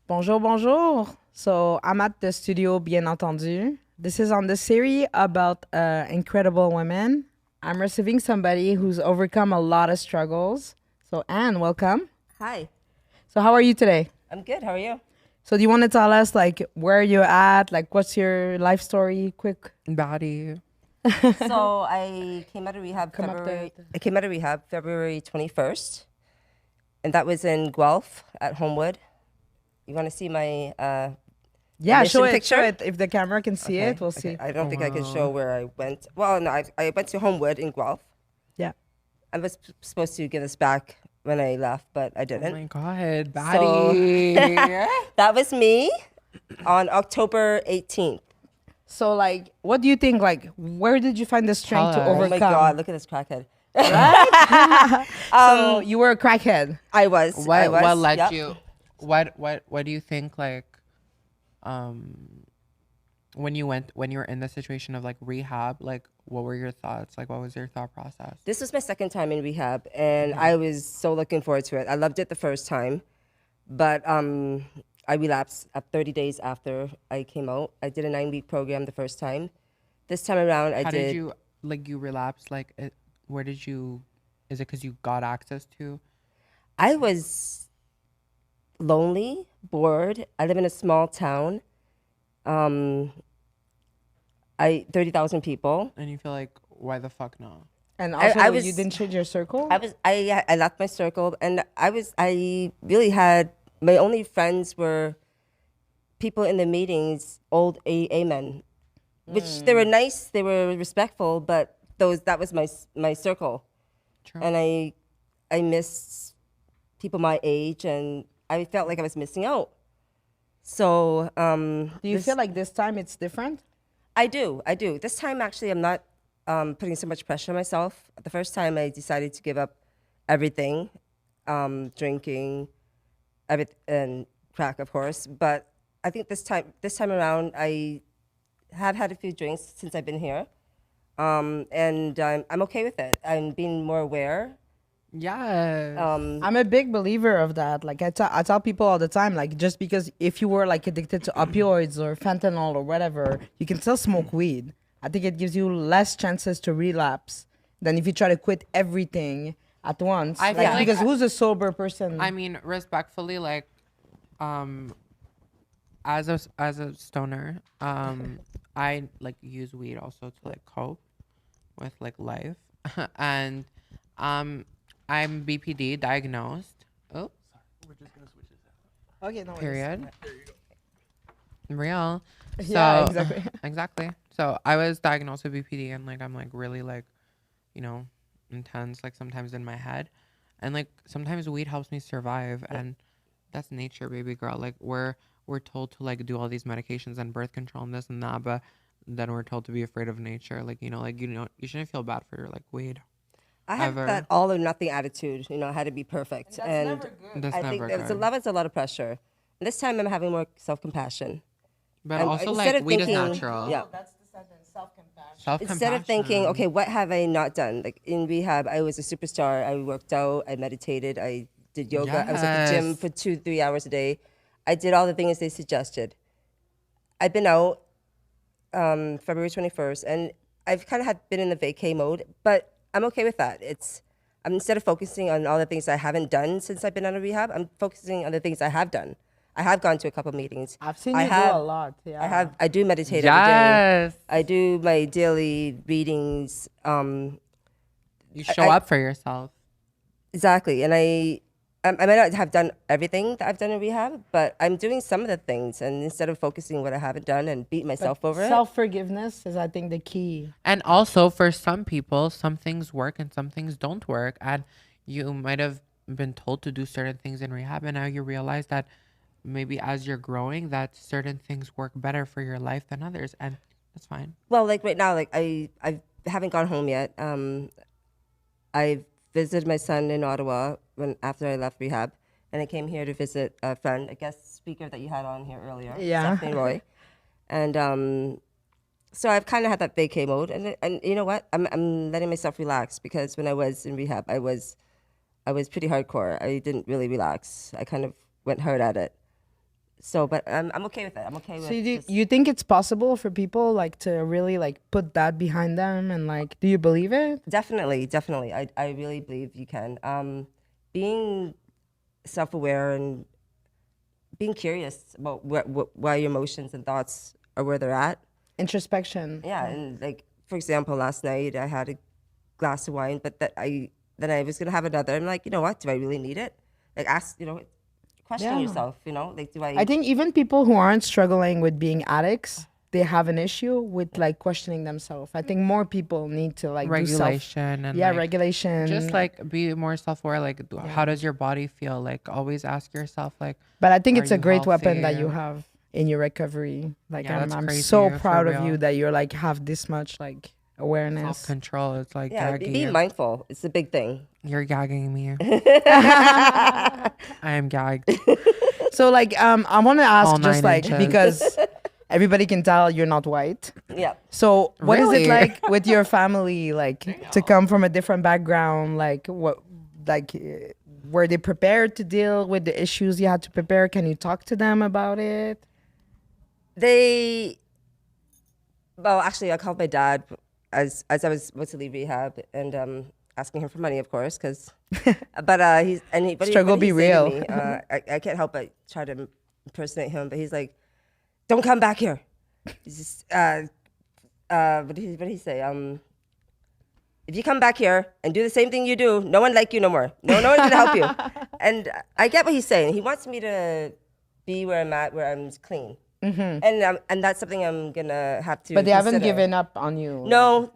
Bonjour, bonjour. So I'm at the studio, bien entendu. This is on the Série about incredible women. I'm receiving somebody who's overcome a lot of struggles. So Anne, welcome. Hi, So how are you today? I'm good. How are you? So do you want to tell us like where you're at, like what's your life story, quick? Body. So I came out of rehab Come up February. there. I came out of rehab February 21st, and that was in Guelph at Homewood. You want to see my Yeah, show admission it, show picture? it. If the camera can see it, we'll see. I don't think I can show where I went. Well, no, I went to Homewood in Guelph. Yeah. I was supposed to give this back when I left, but I Oh didn't. my god, So- body. That was me on October 18th. So like, what do you think? Like, where did you find the strength to Tell us. Oh overcome? my God, look at this crackhead. So you were a crackhead. I was. what led yep. you? What do you think? Like, when you were in the situation of like rehab, like what were your thoughts? Like, what was your thought process? This was my second time in rehab, and I was so looking forward to it. I loved it the first time, but I relapsed 30 days after I came out. I did a 9-week program the first time. This time around, I How did. did you like you relapse? Like, where did you? Is it because you got access to? I was lonely, bored. I live in a small town. 30,000 people. And you feel like, why the fuck no? And also, I you was- didn't change your circle? I left my circle, and I really had my only friends were people in the meetings, old AA men, which they were nice, they were respectful, but that was my circle, True. and I missed people my age, and I felt like I was missing out. So Do you feel like this time it's different? I do. This time, actually, I'm not putting so much pressure on myself. The first time, I decided to give up everything, drinking, and crack, of course. But I think this time around, I have had a few drinks since I've been here, and I'm okay with it. I'm being more aware. Yes. I'm a big believer of that. Like I tell people all the time, like just because if you were like addicted to opioids or fentanyl or whatever, you can still smoke weed. I think it gives you less chances to relapse than if you try to quit everything at once. I feel like because who's a sober person? I mean, respectfully, like, as a stoner, I like use weed also to like cope with like life, and I'm BPD diagnosed. Oh, Okay, no worries. period. Real. So, Yeah, exactly. exactly. So I was diagnosed with BPD, and like I'm like really like, intense. Like sometimes in my head, and like sometimes weed helps me survive, and that's nature, baby girl. Like we're told to like do all these medications and birth control and this and that, but then we're told to be afraid of nature. Like you shouldn't feel bad for like weed. I have Ever. that all or nothing attitude. I had to be perfect, and That's I never think good. that was a lot of pressure. And this time, I'm having more self-compassion. But And also instead like of weed is thinking- natural. Yeah. That's the sentence, self-compassion. Self-compassion. Instead of thinking, okay, what have I not done? Like in rehab, I was a superstar. I worked out, I meditated, I did yoga. I was at the gym Yes. for 2-3 hours a day. I did all the things they suggested. I've been out February 21st, and I've kind of been in the vacay mode, but I'm okay with that. Instead of focusing on all the things I haven't done since I've been out of rehab, I'm focusing on the things I have done. I have gone to a couple meetings. I've seen I you have- do a lot. Yeah. I do meditate every day. Yes. I do my daily readings. You show up for yourself. Exactly. And I might not have done everything that I've done in rehab, but I'm doing some of the things. And instead of focusing on what I haven't done and beat myself over it. Self-forgiveness is, I think, the key. And also for some people, some things work and some things don't work. And you might have been told to do certain things in rehab, and now you realize that maybe as you're growing, that certain things work better for your life than others, and that's fine. Well, like right now, like I haven't gone home yet. I visited my son in Ottawa after I left rehab, and I came here to visit a friend, a guest speaker that you had on here earlier, Yeah. Stephanie Roy, and so I've kind of had that vacay mode, and you know what? I'm letting myself relax because when I was in rehab, I was pretty hardcore. I didn't really relax. I kind of went hard at it, So, but I'm okay with it. I'm okay with So just you think it's possible for people like to really like put that behind them and like do you believe it? definitely. I really believe you can. Being self-aware and being curious about why your emotions and thoughts are where they're at. Introspection. Yeah, and like for example, last night I had a glass of wine, but then I was gonna have another. I'm like, you know what? Do I really need it? Like ask, question Yeah. yourself. Like, do I think even people who aren't struggling with being addicts, they have an issue with like questioning themselves. I think more people need to like do self Regulation and yeah, like regulation. just like be more self-aware. Like, how does your body feel? Like, always ask yourself, like, But I think are it's a you great weapon that healthy? you have in your recovery. Like Yeah, that's I'm crazy, so for proud of you real. that you're like have this much like awareness. Self-control. It's like yeah, be gaggy. mindful. It's a big thing. You're gagging me. I am gagged. So like I want to ask All just 9 like inches. because everybody can tell you're not white. Yeah. So what is it Really? like with your family like to come from a different background like what like were they prepared to deal with the issues you had to prepare? Can you talk to them about it? Well, actually, I called my dad as I was about to leave rehab and asking him for money, of course, because. But Struggle be real. To me, I can't help but try to impersonate him, but he's like, "Don't come back here." He's just, what did he say? If you come back here and do the same thing you do, no one like you no more. No one's gonna help you. And I get what he's saying. He wants me to be where I'm at, where I'm clean. And that's something I'm gonna have to. But they haven't consider. given up on you. No.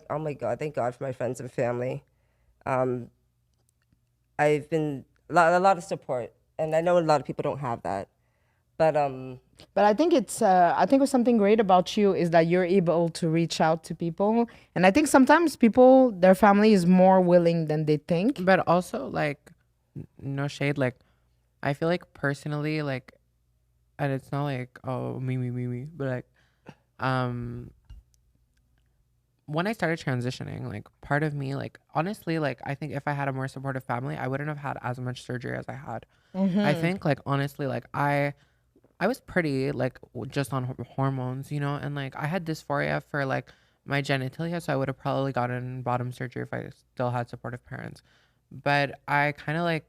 Oh my God! Thank God for my friends and family. I've been a lot of support, and I know a lot of people don't have that. But But I think what's something great about you is that you're able to reach out to people, and I think sometimes people their family is more willing than they think. But also, like, no shade. Like, I feel like personally, like, and it's not like, oh, me, but like, when I started transitioning, like, part of me, like, honestly, like, I think if I had a more supportive family, I wouldn't have had as much surgery as I had. I think, like, honestly, like, I was pretty, like, just on hormones, and like I had dysphoria for like my genitalia, so I would have probably gotten bottom surgery if I still had supportive parents. But I kind of like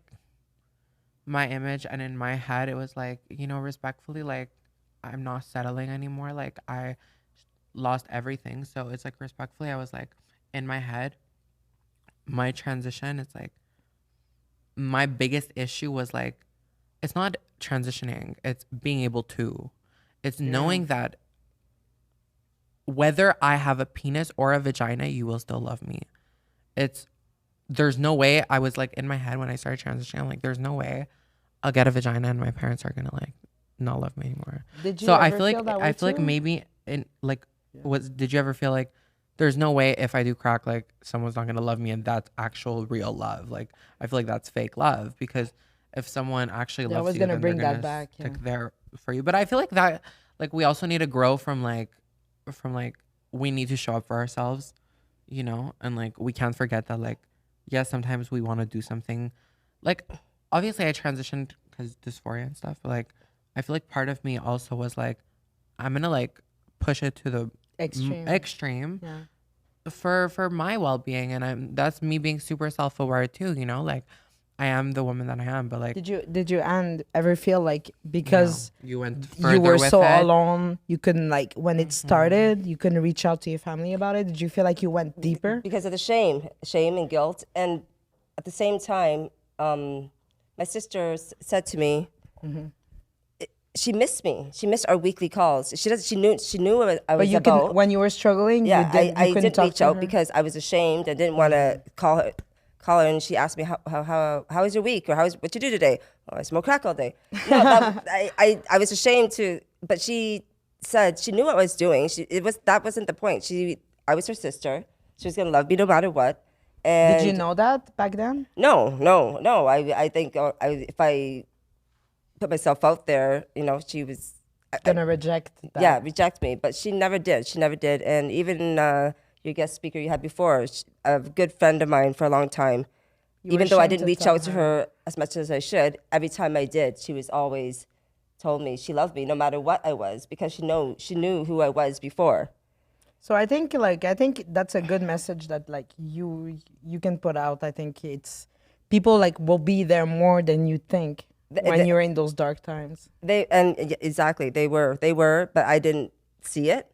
my image, and in my head, it was like, respectfully, like, I'm not settling anymore. Like, I lost everything. So it's like, respectfully, I was like, in my head, my transition, it's like, my biggest issue was like, it's not transitioning, it's being able to, it's knowing that whether I have a penis or a vagina, you will still love me. There's no way. I was like, in my head when I started transitioning, I'm like, there's no way I'll get a vagina and my parents are gonna like not love me anymore. Did you So ever I feel like that way too? maybe in like did you ever feel like there's no way if I do crack, like, someone's not gonna love me and that's actual real love? Like, I feel like that's fake love, because if someone actually They're loves always you, gonna then bring they're that gonna back, stick yeah. there for you. But I feel like that, like, we also need to grow from like we need to show up for ourselves, and like we can't forget that, like, yes, sometimes we want to do something. Like, obviously I transitioned because dysphoria and stuff, but like I feel like part of me also was like, I'm gonna like push it to the extreme Yeah. for my well-being, and that's me being super self-aware too, like I am the woman that I am. But like, Did you and ever feel like because you went you further were with so it? alone, you couldn't like when it started, you couldn't reach out to your family about it? Did you feel like you went deeper? because of the shame and guilt, and at the same time, my sister said to me, she missed me. She missed our weekly calls. She knew what I was But you about. can when you were struggling, Yeah, you I couldn't didn't talk reach to out her? because I was ashamed and didn't want to call her, and she asked me how was your week, or what you do today? Oh, I smoke crack all day. No, I was ashamed to, but she said she knew what I was doing. That wasn't the point. I was her sister. She was gonna love me no matter what. And Did you know that back then? No. I think if I put myself out there, she was Gonna reject that. yeah, reject me. But she never did. She never did. And even your guest speaker you had before, a good friend of mine for a long time, You were even though I ashamed didn't to reach tell out to her as much as I should, every time I did, she was always told me she loved me no matter what I was because she knew who I was before. So I think that's a good message that like you can put out. I think it's people like will be there more than you think when you're in those dark times. Exactly they were, but I didn't see it.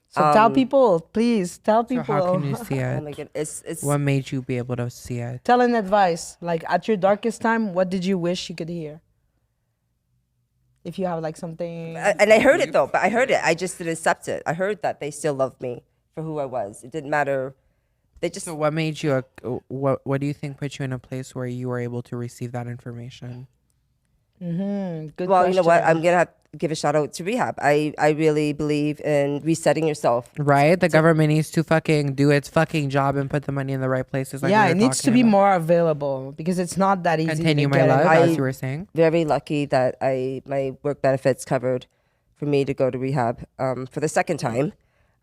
So tell people, please tell So people. how can you see Oh it? my goodness, it's What made you be able to see it? Tell an advice like at your darkest time. What did you wish you could hear? If you have like something. and I heard it though, but I heard it. I just didn't accept it. I heard that they still loved me for who I was. It didn't matter. They just So what made you what do you think put you in a place where you were able to receive that information? Good well, you know what? question. I'm gonna have to give a shout out to rehab. I really believe in resetting yourself. Right? The government needs to fucking do its fucking job and put the money in the right places. Like Yeah, we it were needs to talking be about. more available because it's not that easy. Continue, to my get love, it. as you were saying. Very lucky that my work benefits covered for me to go to rehab for the second time,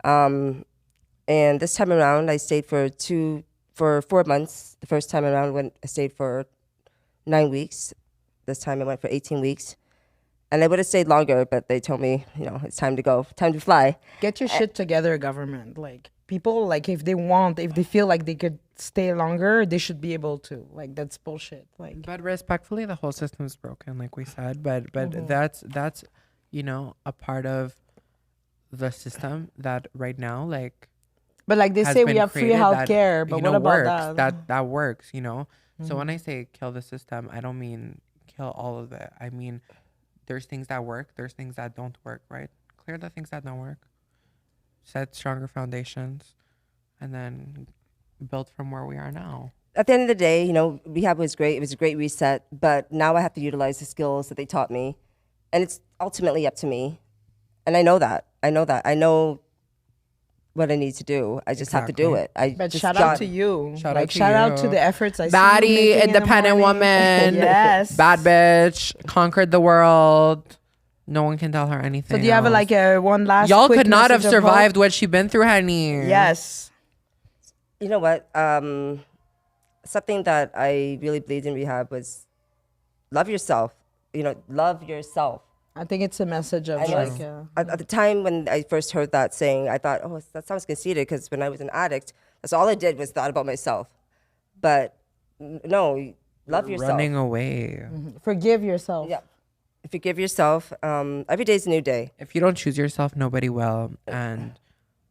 and this time around I stayed for 4 months. The first time around when I stayed for 9 weeks. This time I went for 18 weeks. And I would have stayed longer, but they told me, it's time to go, time to fly. Get your shit together, government. Like people, like if they feel like they could stay longer, they should be able to. Like that's bullshit. Like, But respectfully, the whole system's broken, like we said. But that's a part of the system that right now, like, but like they has say we been have free created health that, care, but what about works, that? that works, So when I say kill the system, I don't mean kill all of it. I mean there's things that work, there's things that don't work, right? Clear the things that don't work. Set stronger foundations and then build from where we are now. At the end of the day, rehab was great. It was a great reset, but now I have to utilize the skills that they taught me. And it's ultimately up to me. And I know that. I know what I need to do. I just have to do Exactly. it. But shout out to you. Shout like out to shout out you. to the efforts I see you Baddie, making in the independent morning. woman. Yes. Bad bitch. Conquered the world. No one can tell her anything. So do you have else. a one last? Y'all quick could not have message of hope? survived what she been through, honey. Yes. You know what? Something that I really believed in rehab was love yourself. Love yourself. I think it's a message of I know like. it's- at the time when I first heard that saying, I thought, oh, that sounds conceited because when I was an addict, that's all I did was thought about myself. But no, love yourself. Running away. Forgive yourself. Yeah. Forgive yourself. Every day's a new day. If you don't choose yourself, nobody will. And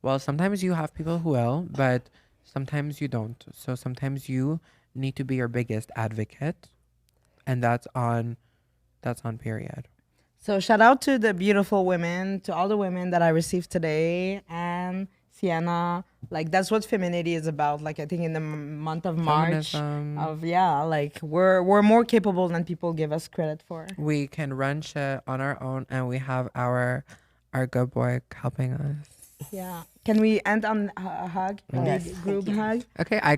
well, sometimes you have people who will, but sometimes you don't. So sometimes you need to be your biggest advocate, and that's on period. So shout out to the beautiful women, to all the women that I received today, and Sienna. Like that's what femininity is about. Like I think in the month of March, Feminism. like we're more capable than people give us credit for. We can run shit on our own, and we have our good boy helping us. Yeah. Can we end on a hug, a big group hug? Okay, icon.